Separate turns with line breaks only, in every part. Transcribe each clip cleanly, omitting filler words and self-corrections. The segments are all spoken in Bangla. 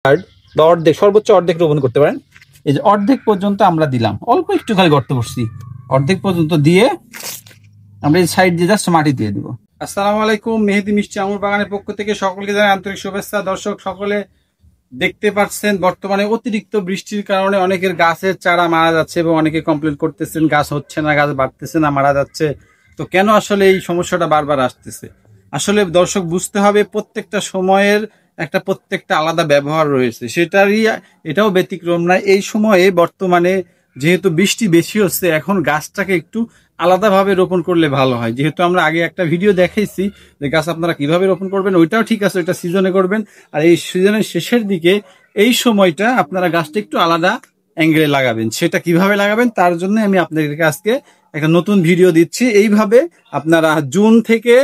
বা অর্ধেক, সর্বোচ্চ অর্ধেক রোপণ করতে পারেন। এই যে অর্ধেক পর্যন্ত আমরা দিলাম, অল্প একটু খালি গর্ত করছি, অর্ধেক পর্যন্ত দিয়ে আমরা এই সাইড দিয়ে জাস্ট মাটি দিয়ে দিব। আসসালামু আলাইকুম, মেহেদি মিষ্টি আঙুর বাগানের পক্ষ থেকে সকলকে জানাই আন্তরিক শুভেচ্ছা। দর্শক সকলে দেখতে পাচ্ছেন বর্তমানে অতিরিক্ত বৃষ্টির কারণে অনেকের গাছের চারা মারা যাচ্ছে এবং অনেকে কমপ্লেন করতেছেন গাছ হচ্ছে না, গাছ বাড়তেছে না, মারা যাচ্ছে। তো কেন আসলে এই সমস্যাটা বারবার আসতেছে? আসলে দর্শক বুঝতে হবে প্রত্যেকটা সময়ের প্রত্যেকটা আলাদা ব্যবহার রয়েছে, এটাও ব্যতিক্রম না। এই সময়ে বর্তমানে যেহেতু বৃষ্টি বেশি হচ্ছে, এখন গাছটাকে একটু আলাদাভাবে রোপণ করলে ভালো হয়। যেহেতু আমরা আগে একটা ভিডিও দেখাইছি যে গাছ আপনারা কিভাবে রোপণ করবেন, ওইটাও ঠিক আছে, ওইটা সিজনে করবেন। আর এই সিজনের শেষের দিকে এই সময়টা আপনারা গাছটা একটু আলাদা অ্যাঙ্গেলে লাগাবেন। সেটা কিভাবে লাগাবেন তার জন্য আমি আপনাদেরকে আজকে একটা নতুন ভিডিও দিচ্ছি। এইভাবে আপনারা জুন থেকে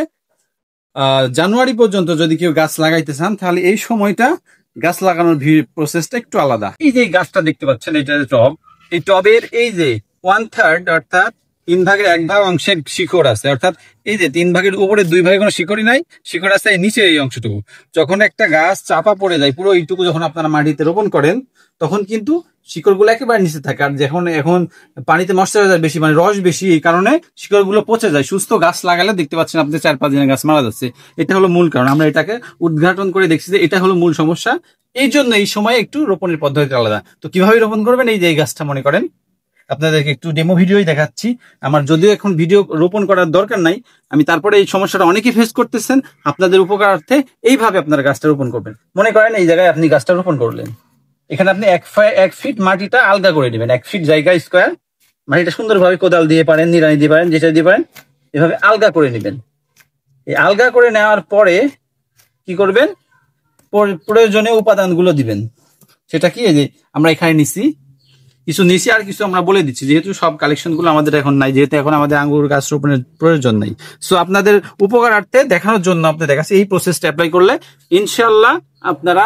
জানুয়ারি পর্যন্ত যদি কেউ গাছ লাগাইতে চান, তাহলে এই সময়টা গাছ লাগানোর প্রসেসটা একটু আলাদা। এই যে গাছটা দেখতে পাচ্ছেন, এটা টব, এই টবের এই যে 1/3 অর্থাৎ 3/1 অংশের শিকড় আছে, অর্থাৎ এই যে 3 ভাগের উপরে 2 ভাগে কোনো শিকড়ই নাই, শিকড় আছে এই নিচে এই অংশটুকু। যখন একটা গাছ চাপা পড়ে যায়, পুরো এইটুকু যখন আপনারা মাটিতে রোপণ করেন, তখন কিন্তু শিকড়গুলো একেবারে নিচে থাকে। আর এখন পানিতে ময়েশ্চারাইজার বেশি, মানে রস বেশি, এই কারণে শিকড়গুলো পচে যায়। সুস্থ গাছ লাগালে দেখতে পাচ্ছেন আপনি 4-5 দিনে গাছ মারা যাচ্ছে। এটা হলো মূল কারণ। আমরা এটাকে উদ্ঘাটন করে দেখছি যে এটা হলো মূল সমস্যা। এই জন্য এই সময় একটু রোপণের পদ্ধতি আলাদা। তো কিভাবে রোপণ করবেন, এই যে এই গাছটা মনে করেন, আপনাদেরকে একটু ডেমো ভিডিওই দেখাচ্ছি। আমার যদিও এখন ভিডিও রোপণ করার দরকার নাই, আমি তারপরে এই সমস্যাটা অনেকেই ফেস করতেছেন, আপনাদের উপকারার্থে এইভাবে আপনারা গাছটা রোপণ করবেন। মনে করেন এই জায়গায় আপনি গাছটা রোপণ করলেন, এখানে আপনি 1 ফিট মাটিটা আলগা করে নেবেন। 1 ফিট জায়গা স্কোয়ার মাটিটা সুন্দরভাবে কোদাল দিয়ে পারেন, নিড়ানি দিয়ে পারেন, যেটা দিয়ে পারেন, এভাবে আলগা করে নেবেন। এই আলগা করে নেওয়ার পরে কি করবেন, প্রয়োজনীয় উপাদানগুলো দিবেন। সেটা কি, এই যে আমরা এখানে কিছু নিছি আর কিছু আমরা বলে দিচ্ছি, যেহেতু সব কালেকশন গুলো আমাদের এখন নাই, যেহেতু এখন আমাদের আঙ্গুর গাছ রোপণের প্রয়োজন নাই। সো আপনাদের উপকারার্থে দেখানোর জন্য আপনি দেখাচ্ছি, এই প্রসেসটা অ্যাপ্লাই করলে ইনশাল্লাহ আপনারা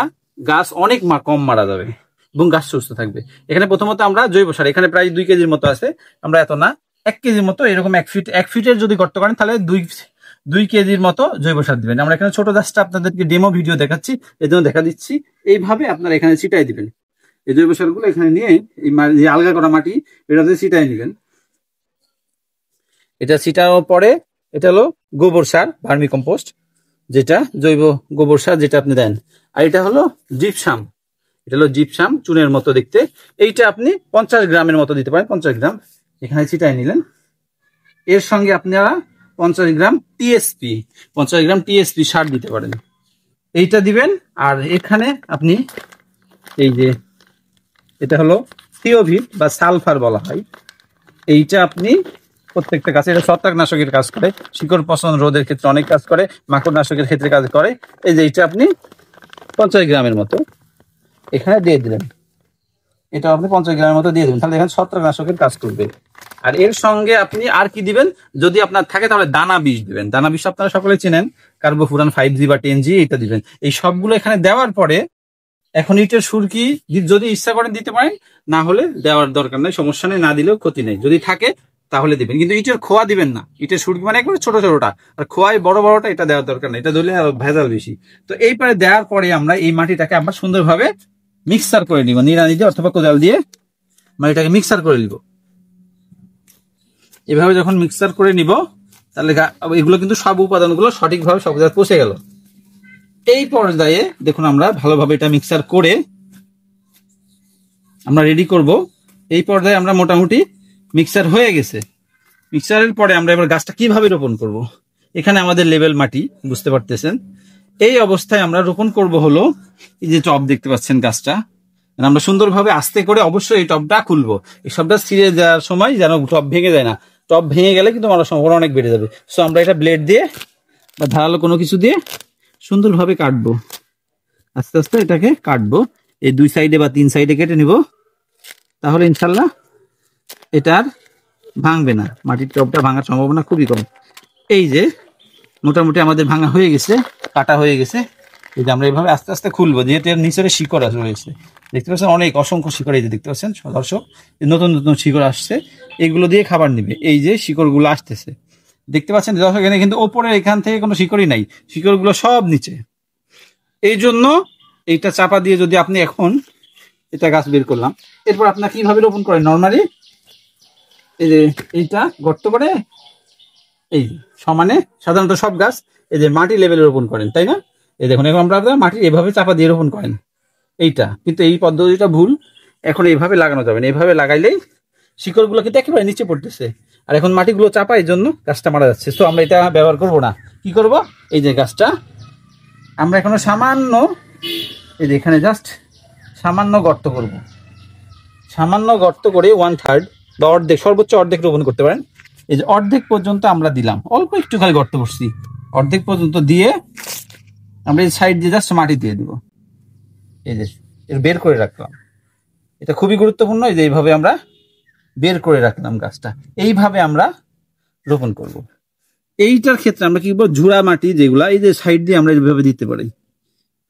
গাছ অনেক কম মারা যাবে এবং গাছ সুস্থ থাকবে। এখানে প্রথমত আমরা জৈব সার, এখানে প্রায় 2 কেজির মতো আছে, আমরা এত না 1 কেজির মতো, এরকম 1 ফিটের যদি গর্ত করেন তাহলে 2 কেজির মতো জৈব সার দিবেন। আমরা এখানে ছোট গাছটা আপনাদেরকে ডেমো ভিডিও দেখাচ্ছি, এই জন্য দেখা দিচ্ছি। এইভাবে আপনারা এখানে ছিটাই দিবেন এই জৈব সারগুলো, এখানে নিয়ে এই যে আলগা করা মাটি এটাতে ছিটাই নেবেন। এটা ছিটানোর পরে এটা হলো গোবর সার, ভার্মি কম্পোস্ট, যেটা জৈব গোবর সার যেটা আপনি দেন। আর এটা হলো জিপসাম, এটা হলো জিপসাম, চুনের মতো দেখতে। এইটা আপনি 50 গ্রামের মতো দিতে পারেন, 50 গ্রাম এখানে ছিটাই নিলেন। এর সঙ্গে আপনারা 50 গ্রাম টিএসপি সার দিতে পারেন, এইটা দিবেন। আর এখানে আপনি এই যে এটা হলো থিওভিট বা সালফার বলা হয়, এইটা আপনি প্রত্যেকটা গাছে, এটা ছত্রাকনাশকের কাজ করে, শিকড় পচন রোধের ক্ষেত্রে অনেক কাজ করে, মাকড় নাশকের ক্ষেত্রে কাজ করে। এই যে এইটা আপনি 50 গ্রামের মতো এখানে দিয়ে দিলেন, এটা আপনি 50 গ্রামের মতো দিয়ে দেবেন, তাহলে এখানে ছত্রাকনাশকের কাজ করবে। আর এর সঙ্গে আপনি আর কি দিবেন, যদি আপনার থাকে তাহলে দানা বিষ দিবেন। দানা বিষ আপনারা সকলে চেনেন, কার্বোফুরান 5G বা 10G, এটা দিবেন। এই সবগুলো এখানে দেওয়ার পরে এখন ইটের সুরকি যদি ইচ্ছা করেন দিতে পারেন, না হলে দেওয়ার দরকার নেই, সমস্যা নেই, না দিলেও ক্ষতি নেই। যদি থাকে তাহলে দিবেন, কিন্তু ইটের খোয়া দিবেন না। ইটের সুরকি মানে একবারে ছোট ছোটটা, আর খোয়াই বড়টা এটা দেওয়ার দরকার নেই, এটা দিলে ভেজাল বেশি। তো এইবারে দেওয়ার পরে আমরা এই মাটিটাকে আবার সুন্দরভাবে মিক্সার করে নিব, নিড়ানি দিয়ে অথবা কোদাল দিয়ে মাটিটাকে মিক্সার করে নিব। এভাবে যখন মিক্সার করে নিব, তাহলে এগুলো কিন্তু সব উপাদানগুলো সঠিকভাবে সব জায়গায় পৌঁছে গেল। এই পর্যায়ে দেখুন আমরা ভালোভাবে এটা মিক্সার করে আমরা রেডি করব। এই পর্যায়ে আমরা মোটামুটি মিক্সার হয়ে গেছে। মিক্সারের পরে আমরা এবার গাছটা কিভাবে রোপণ করব, এখানে আমাদের লেভেল মাটি বুঝতে পারতেছেন। এই অবস্থায় আমরা রোপণ করব হলো এই যে টব দেখতে পাচ্ছেন গাছটা, আমরা সুন্দরভাবে আস্তে করে অবশ্যই এই টবটা খুলবো। এই সবটা ছিঁড়ে যাওয়ার সময় যেন টব ভেঙে যায় না, টব ভেঙে গেলে কিন্তু আমার সম্ভাবনা অনেক বেড়ে যাবে। সো আমরা এটা ব্লেড দিয়ে বা ধারালো কোনো কিছু দিয়ে সুন্দরভাবে কাটবো, আস্তে আস্তে এটাকে কাটবো। এই 2 সাইডে বা 3 সাইডে কেটে নিব, তাহলে ইনশাল্লাহ এটা আর ভাঙবে না, মাটির টবটা ভাঙার সম্ভাবনা খুবই কম। এই যে মোটামুটি আমাদের ভাঙা হয়ে গেছে, কাটা হয়ে গেছে। এই যে আমরা এইভাবে আস্তে আস্তে খুলবো, যেহেতু এর নিচে শিকড় রয়েছে, দেখতে পাচ্ছেন অনেক অসংখ্য শিকড়, এই যে দেখতে পাচ্ছেন দর্শক, নতুন নতুন শিকড় আসছে, এইগুলো দিয়ে খাবার নিবে। এই যে শিকড়গুলো আসতেছে দেখতে পাচ্ছেন দর্শক, এখানে কিন্তু ওপরে এখান থেকে কোনো শিকড়ই নাই, শিকড়গুলো সব নিচে। এই জন্য এইটা চাপা দিয়ে যদি আপনি এখন এটা গাছ বের করলাম, এরপর আপনার কিভাবে রোপণ করেন নর্মালি, এই যে এইটা গর্ত করে এই সমানে সাধারণত সব গাছ এই যে মাটি লেভেলে রোপণ করেন, তাই না? এই দেখুন এখন আমরা মাটি এভাবে চাপা দিয়ে রোপণ করেন এইটা, কিন্তু এই পদ্ধতিটা ভুল। এখন এইভাবে লাগানো যাবে না, এইভাবে লাগাইলেই শিকড়গুলো কিন্তু একেবারে নিচে পড়তেছে, আর এখন মাটিগুলো চাপা, এই জন্য গাছটা মারা যাচ্ছে। তো আমরা এটা ব্যবহার করব না। কি করব, এই যে গাছটা আমরা এখনো সামান্য, এই যে এখানে জাস্ট সামান্য গর্ত করব, সামান্য গর্ত করে 1/3 বা অর্ধেক, সর্বোচ্চ অর্ধেক রোপণ করতে পারেন। এই যে অর্ধেক পর্যন্ত আমরা দিলাম, অল্প একটু খালি গর্ত করছি, অর্ধেক পর্যন্ত দিয়ে আমরা এই সাইড দিয়ে জাস্ট মাটি দিয়ে দিব, এই যে এর বের করে রাখলাম। এটা খুবই গুরুত্বপূর্ণ। এই যে এইভাবে আমরা বের করে রাখলাম গাছটা, এইভাবে আমরা রোপণ করব। এইটার ক্ষেত্রে আমরা কি করবো, ঝুড়া মাটি যেগুলা এই যে সাইড দিয়ে আমরা এইভাবে দিতে পারি,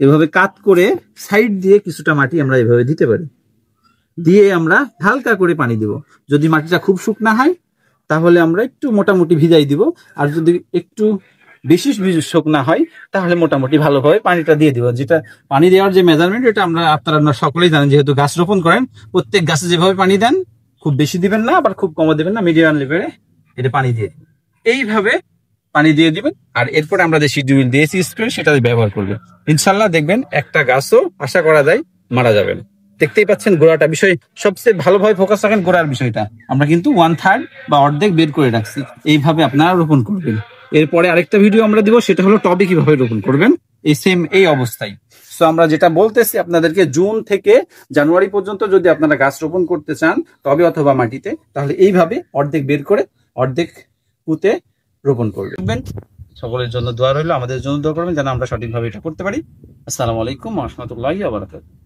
এভাবে কাট করে সাইড দিয়ে কিছুটা মাটি আমরা এইভাবে দিতে পারি, দিয়ে আমরা হালকা করে পানি দিব। যদি মাটিটা খুব শুকনা হয় তাহলে আমরা একটু মোটামুটি ভিজাই দিব, আর যদি একটু বেশি শুকনা হয় তাহলে মোটামুটি ভালোভাবে পানিটা দিয়ে দিব। যেটা পানি দেওয়ার যে মেজারমেন্ট, এটা আপনারা সকলেই জানেন, যেহেতু গাছ রোপণ করেন। প্রত্যেক গাছে যেভাবে পানি দেন, খুব বেশি দিবেন না, আবার খুব কম দিবেন না, মিডিয়াম লেভেলে এটা পানি দিয়ে দিবেন। এইভাবে পানি দিয়ে দিবেন, আর এরপরে আমরা যে শিডিউল দিয়েছি স্প্রে, সেটা ব্যবহার করবেন। ইনশাল্লাহ দেখবেন একটা গাছও আশা করা যায় মারা যাবে না। দেখতেই পাচ্ছেন গোড়াটা, বিষয় সবচেয়ে ভালোভাবে ফোকাস রাখেন গোড়ার বিষয়টা। আমরা কিন্তু 1/3 বা অর্ধেক বের করে রাখছি, এইভাবে আপনারা রোপণ করবেন। এরপরে আরেকটা ভিডিও আমরা দিব, সেটা হলো টবে কিভাবে রোপণ করবেন এই সেম এই অবস্থায়। তো আমরা যেটা বলতেছি আপনাদেরকে, জুন থেকে জানুয়ারি পর্যন্ত যদি আপনারা গাছ রোপণ করতে চান টবে অথবা মাটিতে, তাহলে এইভাবে অর্ধেক বের করে অর্ধেক পুঁতে রোপণ করবেন। সকলের জন্য দোয়া রইল, আমাদের জন্য দোয়া করবেন যেন আমরা সঠিকভাবে এটা করতে পারি। আসসালামু আলাইকুম ওয়া রাহমাতুল্লাহি ওয়া বারাকাতুহু।